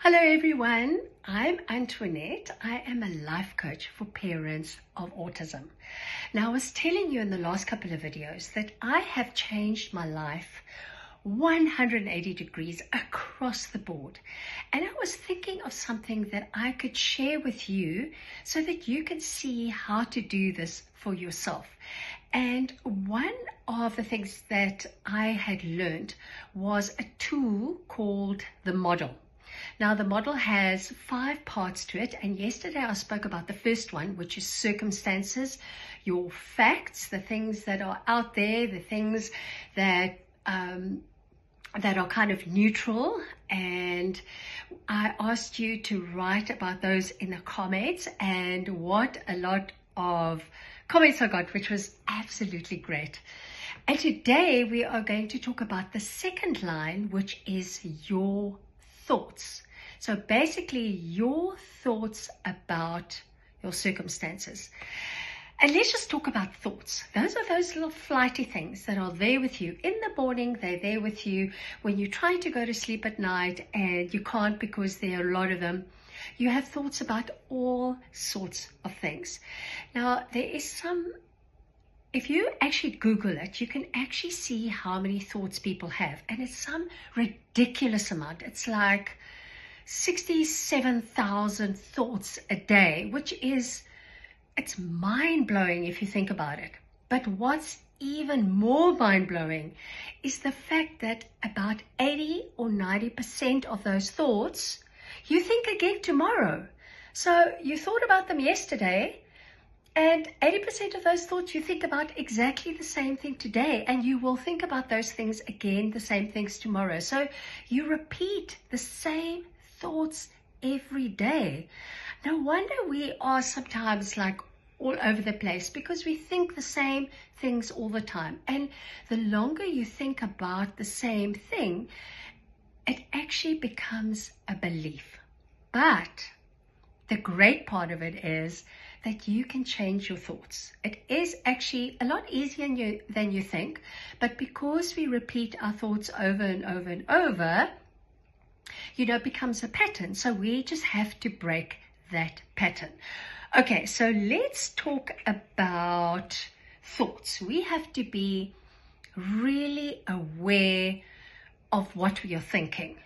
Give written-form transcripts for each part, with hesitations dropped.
Hello everyone, I'm Antoinette. I am a life coach for parents of autism. Now I was telling you in the last couple of videos that I have changed my life 180 degrees across the board. And I was thinking of something that I could share with you so that you can see how to do this for yourself. And one of the things that I had learned was a tool called the model. Now, the model has 5 parts to it, and yesterday I spoke about the first one, which is circumstances, your facts, the things that are out there, the things that are kind of neutral, and I asked you to write about those in the comments, and what a lot of comments I got, which was absolutely great. And today we are going to talk about the second line, which is your thoughts. So basically your thoughts about your circumstances. And let's just talk about thoughts. Those are those little flighty things that are there with you in the morning. They're there with you when you're trying to go to sleep at night and you can't because there are a lot of them. You have thoughts about all sorts of things. Now, there is if you actually Google it, you can actually see how many thoughts people have. And it's some ridiculous amount. It's like 67,000 thoughts a day, which is, it's mind-blowing if you think about it. But what's even more mind-blowing is the fact that about 80 or 90% of those thoughts, you think again tomorrow. So you thought about them yesterday, and 80% of those thoughts you think about exactly the same thing today, and you will think about those things again, the same things tomorrow. So you repeat the same thoughts every day. No wonder we are sometimes like all over the place, because we think the same things all the time. And the longer you think about the same thing, it actually becomes a belief. But the great part of it is that you can change your thoughts. It is actually a lot easier than you think, but because we repeat our thoughts over and over and over, it becomes a pattern. So we just have to break that pattern. Okay, so let's talk about thoughts. We have to be really aware of what we are thinking,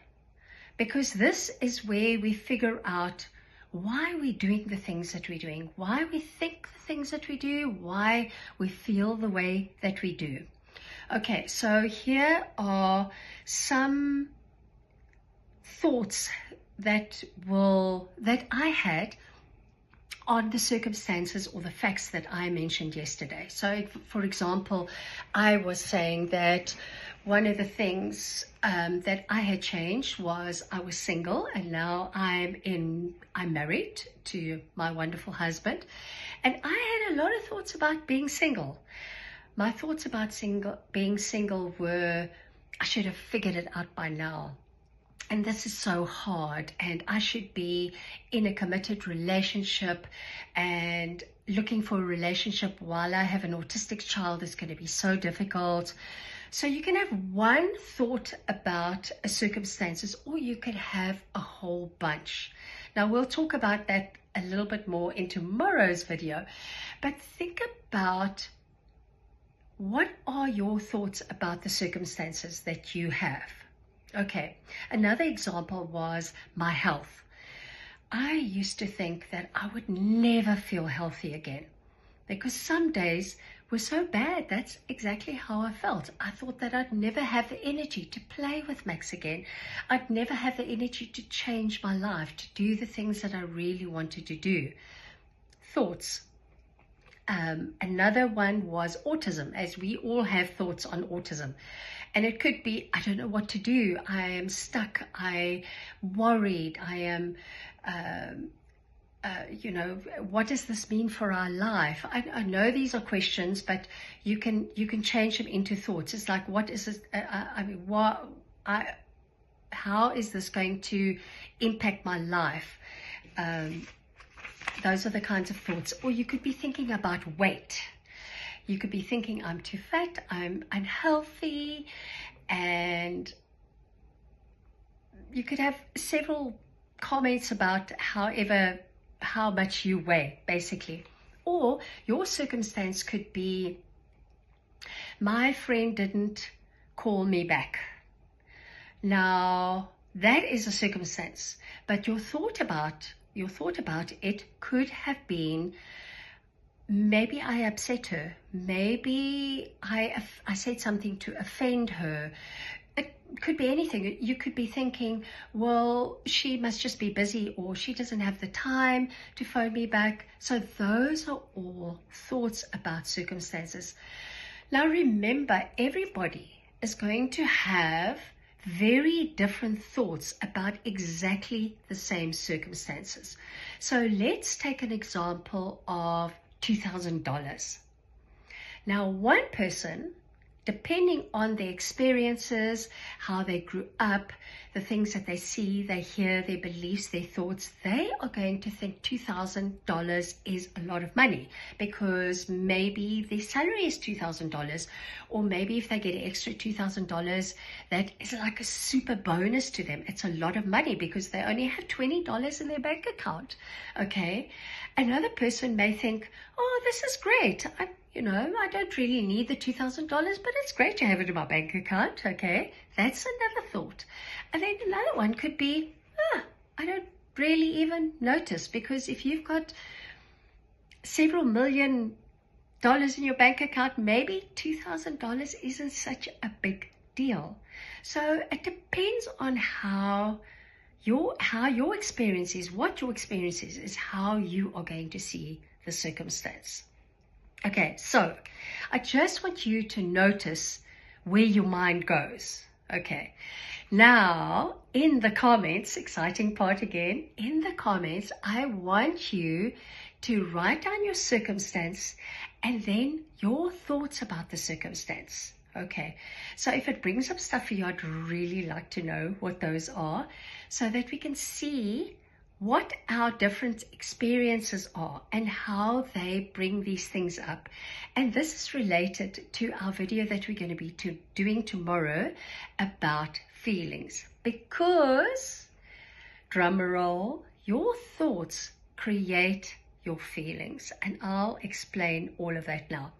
because this is where we figure out why we're doing the things that we're doing, why we think the things that we do, why we feel the way that we do. Okay, so here are some thoughts that I had on the circumstances or the facts that I mentioned yesterday. So for example, I was saying that one of the things that I had changed was I was single, and now I'm married to my wonderful husband, and I had a lot of thoughts about being single. My thoughts about being single were, I should have figured it out by now. And this is so hard, and I should be in a committed relationship, and looking for a relationship while I have an autistic child is going to be so difficult. So you can have one thought about a circumstances, or you could have a whole bunch. Now we'll talk about that a little bit more in tomorrow's video, but think about what are your thoughts about the circumstances that you have. Okay, another example was my health. I used to think that I would never feel healthy again, because some days were so bad. That's exactly how I felt. I thought that I'd never have the energy to play with Max again. I'd never have the energy to change my life, to do the things that I really wanted to do. Thoughts. Another one was autism, as we all have thoughts on autism. And it could be, I don't know what to do. I am stuck. I worried. I am, what does this mean for our life? I know these are questions, but you can change them into thoughts. It's like, what is this? How is this going to impact my life? Those are the kinds of thoughts. Or you could be thinking about weight. You could be thinking, I'm too fat, I'm unhealthy, and you could have several comments about how much you weigh, basically. Or your circumstance could be, my friend didn't call me back. Now, that is a circumstance, but your thought about it could have been, maybe I upset her, maybe I said something to offend her. It could be anything. You could be thinking, well, she must just be busy, or she doesn't have the time to phone me back. So those are all thoughts about circumstances. Now remember, everybody is going to have very different thoughts about exactly the same circumstances. So let's take an example of $2,000. Now, one person, depending on their experiences, how they grew up, the things that they see, they hear, their beliefs, their thoughts, they are going to think $2,000 is a lot of money, because maybe their salary is $2,000, or maybe if they get an extra $2,000, that is like a super bonus to them. It's a lot of money because they only have $20 in their bank account. Okay. Another person may think, oh, this is great. I don't really need the $2,000, but it's great to have it in my bank account. Okay, that's another thought. And then another one could be, I don't really even notice, because if you've got several $1 million in your bank account, maybe $2,000 isn't such a big deal. So it depends on how your experience is, what your experience is how you are going to see the circumstance. Okay, so I just want you to notice where your mind goes. Okay, now in the comments, exciting part again, in the comments, I want you to write down your circumstance and then your thoughts about the circumstance. Okay, so if it brings up stuff for you, I'd really like to know what those are, so that we can see what our different experiences are and how they bring these things up. And this is related to our video that we're going to be doing tomorrow about feelings, because, drum roll, your thoughts create your feelings, and I'll explain all of that now.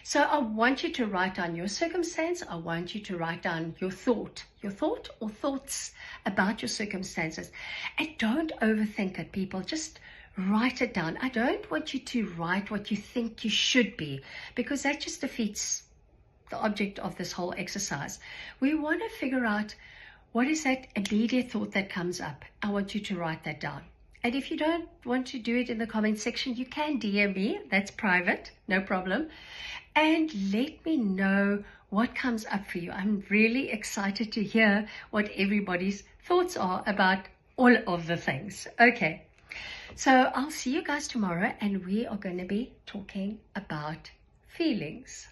So I want you to write down your circumstance. I want you to write down your thought or thoughts about your circumstances. And don't overthink it, people. Just write it down. I don't want you to write what you think you should be, because that just defeats the object of this whole exercise. We want to figure out, what is that immediate thought that comes up? I want you to write that down. And if you don't want to do it in the comment section, you can DM me. That's private, no problem. And let me know what comes up for you. I'm really excited to hear what everybody's thoughts are about all of the things. Okay, so I'll see you guys tomorrow, and we are going to be talking about feelings.